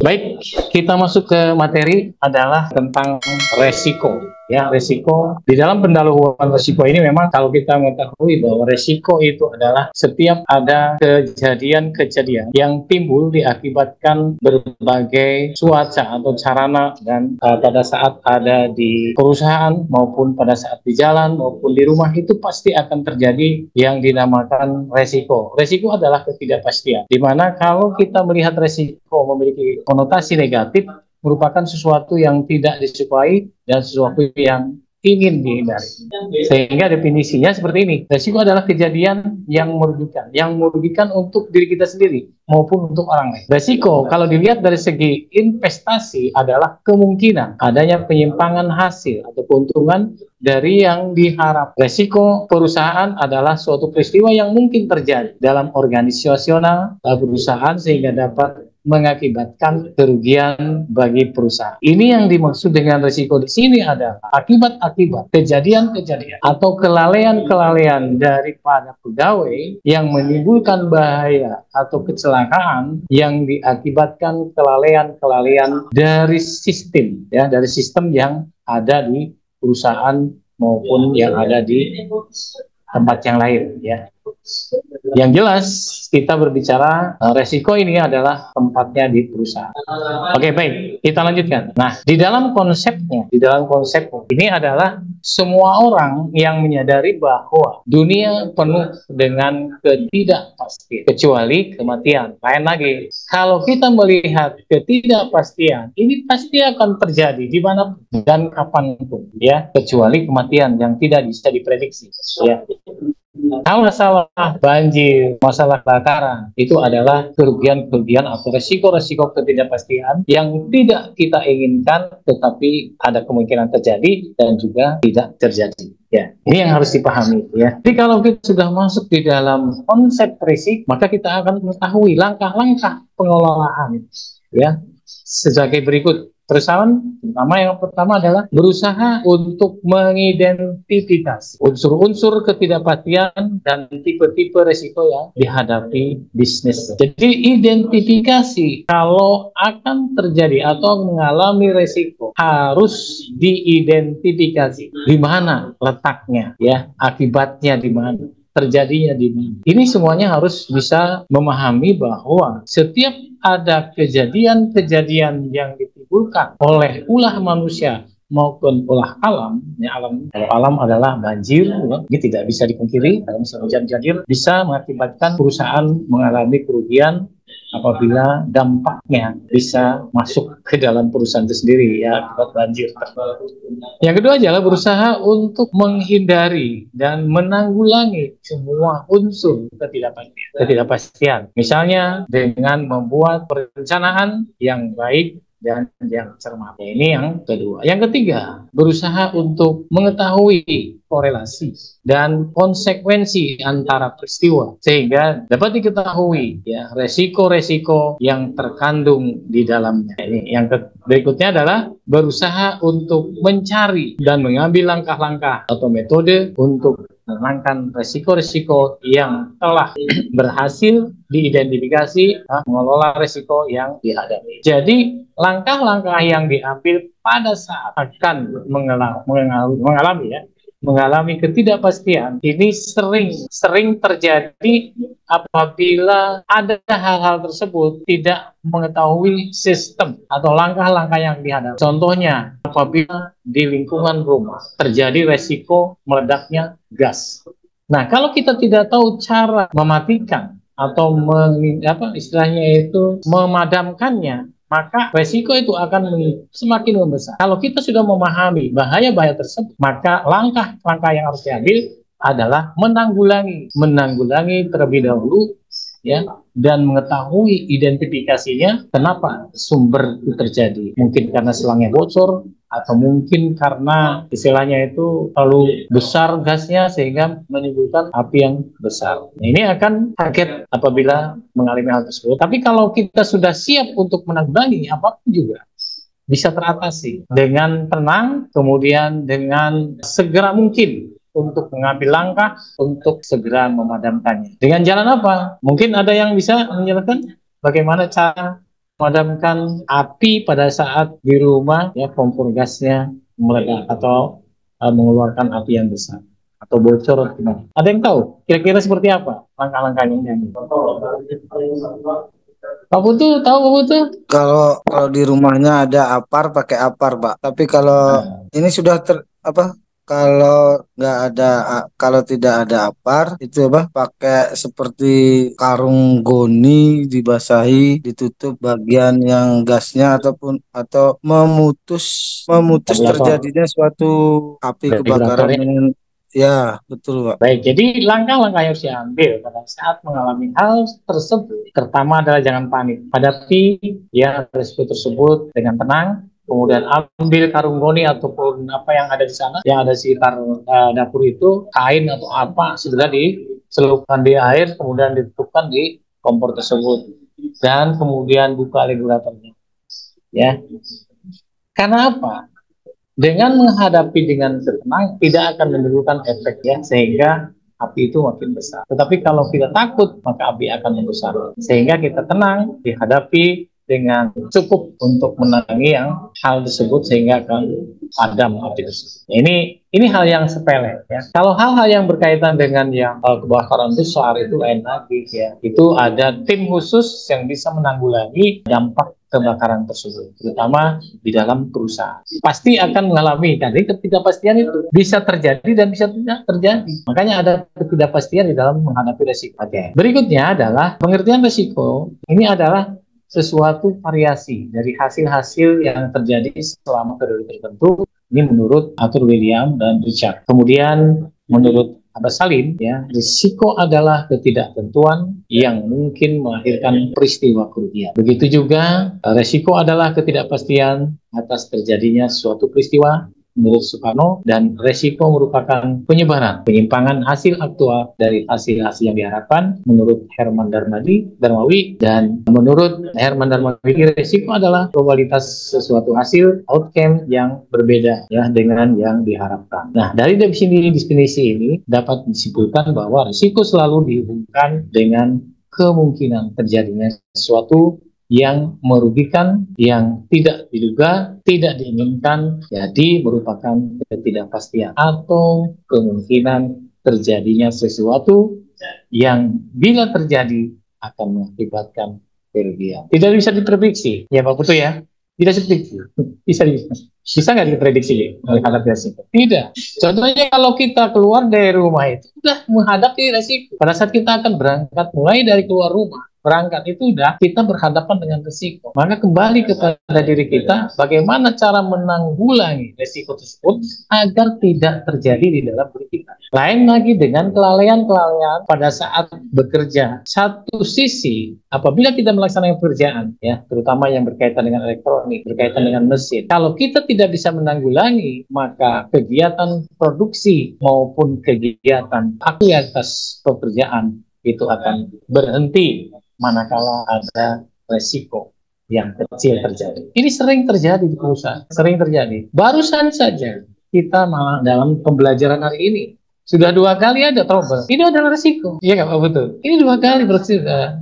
Baik, kita masuk ke materi adalah tentang resiko. Ya, resiko di dalam pendahuluan resiko ini memang kalau kita mengetahui bahwa resiko itu adalah setiap ada kejadian-kejadian yang timbul diakibatkan berbagai cuaca atau sarana dan pada saat ada di perusahaan maupun pada saat di jalan maupun di rumah itu pasti akan terjadi yang dinamakan resiko. Resiko adalah ketidakpastian, di mana kalau kita melihat resiko memiliki konotasi negatif, merupakan sesuatu yang tidak disukai dan sesuatu yang ingin dihindari. Sehingga definisinya seperti ini. Resiko adalah kejadian yang merugikan untuk diri kita sendiri maupun untuk orang lain. Resiko kalau dilihat dari segi investasi adalah kemungkinan adanya penyimpangan hasil atau keuntungan dari yang diharap. Resiko perusahaan adalah suatu peristiwa yang mungkin terjadi dalam organisasional perusahaan sehingga dapat mengakibatkan kerugian bagi perusahaan. Ini yang dimaksud dengan risiko di sini adalah akibat-akibat kejadian-kejadian atau kelalaian-kelalaian daripada pegawai yang menimbulkan bahaya atau kecelakaan yang diakibatkan kelalaian-kelalaian dari sistem, ya, dari sistem yang ada di perusahaan maupun yang ada di tempat yang lain, ya. Yang jelas kita berbicara resiko ini adalah tempatnya di perusahaan. Oke, baik, kita lanjutkan. Nah, di dalam konsepnya ini adalah semua orang yang menyadari bahwa dunia penuh dengan ketidakpastian kecuali kematian. Lain lagi, kalau kita melihat ketidakpastian ini pasti akan terjadi di mana dan kapanpun, ya, kecuali kematian yang tidak bisa diprediksi, ya. Kalau masalah banjir, masalah kebakaran, itu adalah kerugian-kerugian atau resiko-resiko ketidakpastian yang tidak kita inginkan, tetapi ada kemungkinan terjadi dan juga tidak terjadi. Ya, ini yang harus dipahami. Ya, jadi kalau kita sudah masuk di dalam konsep risiko, maka kita akan mengetahui langkah-langkah pengelolaan. Ya, sebagai berikut. Perusahaan yang pertama adalah berusaha untuk mengidentifikasi unsur-unsur ketidakpastian dan tipe-tipe risiko yang dihadapi bisnis. Jadi identifikasi kalau akan terjadi atau mengalami risiko harus diidentifikasi di mana letaknya, ya, akibatnya di mana, terjadinya di mana. Ini semuanya harus bisa memahami bahwa setiap ada kejadian-kejadian yang ditimbulkan oleh ulah manusia maupun ulah alam, ya, alam adalah banjir, ya, ini tidak bisa dipungkiri. Dalam hujan banjir bisa mengakibatkan perusahaan mengalami kerugian apabila dampaknya bisa masuk ke dalam perusahaan itu sendiri, ya, akibat banjir. Yang kedua adalah berusaha untuk menghindari dan menanggulangi semua unsur ketidakpastian. Misalnya dengan membuat perencanaan yang baik dan yang cermat. Ini yang kedua. Yang ketiga, berusaha untuk mengetahui korelasi dan konsekuensi antara peristiwa sehingga dapat diketahui, ya, resiko-resiko yang terkandung di dalamnya. Ini yang berikutnya adalah berusaha untuk mencari dan mengambil langkah-langkah atau metode untuk menangkan resiko-resiko yang telah berhasil diidentifikasi, mengelola resiko yang dihadapi. Jadi langkah-langkah yang diambil pada saat akan mengalami ketidakpastian ini sering terjadi apabila ada hal-hal tersebut tidak mengetahui sistem atau langkah-langkah yang dihadapi. Contohnya, apabila di lingkungan rumah terjadi resiko meledaknya gas. Nah, kalau kita tidak tahu cara mematikan atau istilahnya itu memadamkannya, maka resiko itu akan semakin membesar. Kalau kita sudah memahami bahaya-bahaya tersebut, maka langkah-langkah yang harus diambil adalah menanggulangi terlebih dahulu, ya, dan mengetahui identifikasinya kenapa sumber itu terjadi. Mungkin karena selangnya bocor, atau mungkin karena istilahnya itu terlalu besar gasnya sehingga menimbulkan api yang besar. Nah, ini akan kaget apabila mengalami hal tersebut. Tapi kalau kita sudah siap untuk menanggulangi, apapun juga bisa teratasi dengan tenang, kemudian dengan segera mungkin untuk mengambil langkah untuk segera memadamkannya. Dengan jalan apa? Mungkin ada yang bisa menjelaskan bagaimana cara memadamkan api pada saat di rumah ya kompor gasnya meledak atau mengeluarkan api yang besar atau bocor gimana? Ada yang tahu kira-kira seperti apa langkah-langkahnya? Pak Putu tahu Pak Putu? Kalau kalau di rumahnya ada apar pakai apar, Pak. Tapi kalau Nah, ini sudah apa? Kalau nggak ada kalau tidak ada apar itu apa? Pakai seperti karung goni dibasahi, ditutup bagian yang gasnya atau memutus memutus regulator, terjadinya suatu api kebakaran regulatornya. dengan ya, betul, Pak. Baik, jadi langkah-langkah yang harus diambil pada saat mengalami hal tersebut, pertama adalah jangan panik, hadapi ya risiko tersebut dengan tenang, kemudian ambil karung goni ataupun apa yang ada di sana, yang ada di sekitar dapur itu, kain atau apa, segera dicelupkan di air, kemudian ditutupkan di kompor tersebut, dan kemudian buka regulatornya, ya. Karena apa? Dengan menghadapi dengan tenang tidak akan menimbulkan efek ya sehingga api itu makin besar. Tetapi kalau kita takut maka api akan membesar. Sehingga kita tenang dihadapi dengan cukup untuk menangani yang hal tersebut sehingga akan padam api tersebut. Ini hal yang sepele ya. Kalau hal-hal yang berkaitan dengan yang kebakaran besar itu lain lagi ya. Itu ada tim khusus yang bisa menanggulangi dampak kebakaran tersebut, terutama di dalam perusahaan. Pasti akan mengalami, jadi ketidakpastian itu bisa terjadi dan bisa tidak terjadi. Makanya ada ketidakpastian di dalam menghadapi resiko. Oke. Berikutnya adalah pengertian resiko. Ini adalah sesuatu variasi dari hasil-hasil yang terjadi selama periode tertentu. Ini menurut Arthur William dan Richard. Kemudian menurut Abbas Salim, ya, risiko adalah ketidaktentuan yang mungkin melahirkan peristiwa kerugian. Begitu juga risiko adalah ketidakpastian atas terjadinya suatu peristiwa menurut Soekarno, dan resiko merupakan penyebaran, penyimpangan hasil aktual dari hasil-hasil yang diharapkan menurut Herman Darmawi, dan menurut Herman Darmawi resiko adalah probabilitas sesuatu hasil outcome yang berbeda ya dengan yang diharapkan. Nah, dari definisi ini dapat disimpulkan bahwa risiko selalu dihubungkan dengan kemungkinan terjadinya sesuatu yang merugikan, yang tidak diduga, tidak diinginkan, jadi merupakan ketidakpastian atau kemungkinan terjadinya sesuatu yang bila terjadi akan mengakibatkan kerugian. Tidak bisa diprediksi, ya Pak Putu ya. Tidak diprediksi. Bisa nggak diprediksi menghadapi resiko? Tidak. Contohnya kalau kita keluar dari rumah itu sudah menghadapi resiko. Pada saat kita akan berangkat, mulai dari keluar rumah, berangkat itu udah kita berhadapan dengan risiko. Maka kembali kepada diri kita, bagaimana cara menanggulangi risiko tersebut agar tidak terjadi di dalam diri kita. Lain lagi dengan kelalaian-kelalaian pada saat bekerja. Satu sisi, apabila kita melaksanakan pekerjaan, ya, terutama yang berkaitan dengan elektronik, berkaitan dengan mesin, kalau kita tidak bisa menanggulangi, maka kegiatan produksi maupun kegiatan aktivitas pekerjaan itu akan berhenti manakala ada resiko yang kecil terjadi. Ini sering terjadi di perusahaan, sering terjadi. Barusan saja kita malah dalam pembelajaran hari ini sudah 2 kali ada trouble. Ini adalah resiko. Iya nggak Pak Betul? Ini 2 kali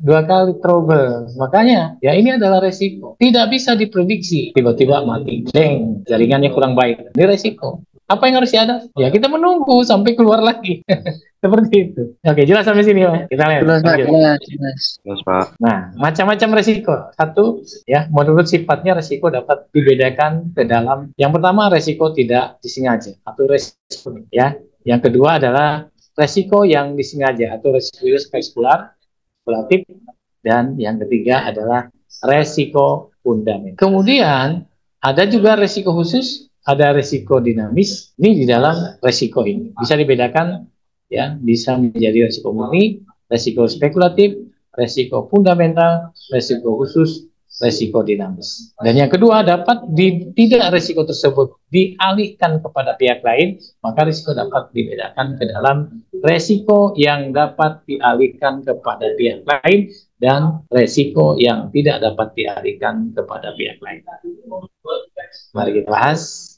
dua kali trouble. Makanya ya ini adalah resiko. Tidak bisa diprediksi. Tiba-tiba mati. Deng, jaringannya kurang baik. Ini resiko. Apa yang harus ada? Ya kita menunggu sampai keluar lagi. Seperti itu. Oke, jelas sampai sini Pak. Kita lihat. Jelas, Pak. Nah, macam-macam resiko. Satu, ya, menurut sifatnya resiko dapat dibedakan ke dalam. Yang pertama, resiko tidak disengaja atau resiko, ya. Yang kedua adalah resiko yang disengaja atau resiko spekulatif, dan yang ketiga adalah resiko fundamental. Kemudian ada juga resiko khusus, ada resiko dinamis. Ini di dalam resiko ini bisa dibedakan, ya, bisa menjadi resiko murni, resiko spekulatif, resiko fundamental, resiko khusus, resiko dinamis. Dan yang kedua, dapat tidak resiko tersebut dialihkan kepada pihak lain, maka resiko dapat dibedakan ke dalam resiko yang dapat dialihkan kepada pihak lain dan resiko yang tidak dapat dialihkan kepada pihak lain. Mari kita bahas.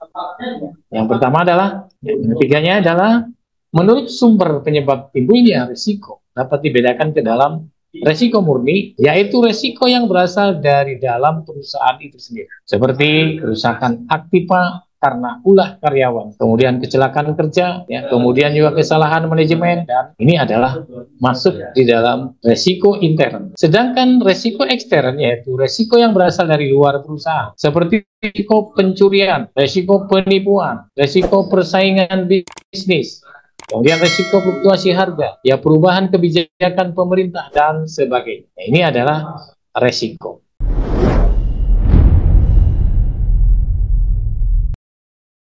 Yang pertama adalah, yang ketiganya adalah menurut sumber penyebab timbulnya risiko dapat dibedakan ke dalam resiko murni, yaitu resiko yang berasal dari dalam perusahaan itu sendiri, seperti kerusakan aktiva karena ulah karyawan, kemudian kecelakaan kerja, ya, kemudian juga kesalahan manajemen, dan ini adalah masuk di dalam resiko intern. Sedangkan resiko ekstern yaitu resiko yang berasal dari luar perusahaan, seperti resiko pencurian, resiko penipuan, resiko persaingan bisnis, kemudian resiko fluktuasi harga, ya perubahan kebijakan pemerintah dan sebagainya. Ini adalah resiko.